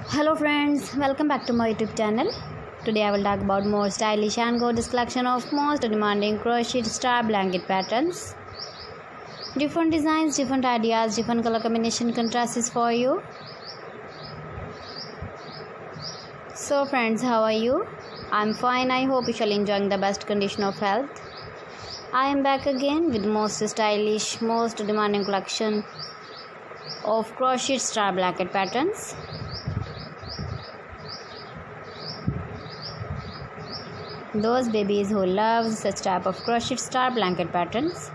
Hello friends, welcome back to my YouTube channel. Today I will talk about more stylish and gorgeous collection of most demanding crochet star blanket patterns. Different designs, different ideas, different color combination contrasts for you. So friends, how are you? I'm fine. I hope you shall enjoying the best condition of health. I am back again with most stylish, most demanding collection of crochet star blanket patterns. Those babies who love such type of crochet star blanket patterns.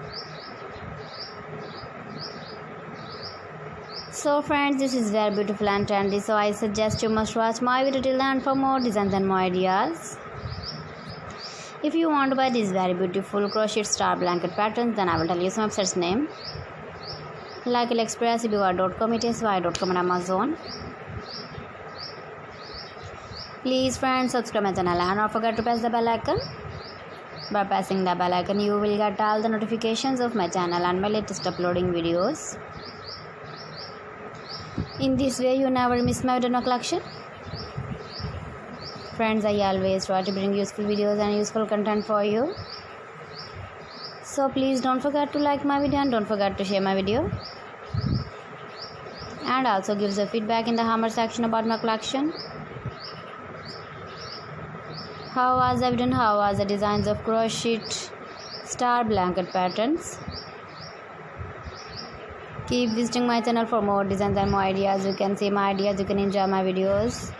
So friends, this is very beautiful and trendy, so I suggest you must watch my video till the end for more designs and more ideas. If you want to buy these very beautiful crochet star blanket patterns, then I will tell you some websites name like AliExpress, eBay.com, etsy.com and Amazon. Please friends, subscribe my channel and don't forget to press the bell icon. By pressing the bell icon, you will get all the notifications of my channel and my latest uploading videos. In this way, you never miss my video collection. Friends, I always try to bring useful videos and useful content for you. So please don't forget to like my video and don't forget to share my video. And also give the feedback in the comment section about my collection. How was the video? How was the designs of crochet star blanket patterns? Keep visiting my channel for more designs and more ideas. You can see my ideas, you can enjoy my videos.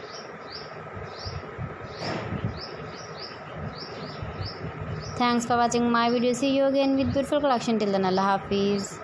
Thanks for watching my video. See you again with beautiful collection. Till then, Allah Hafiz.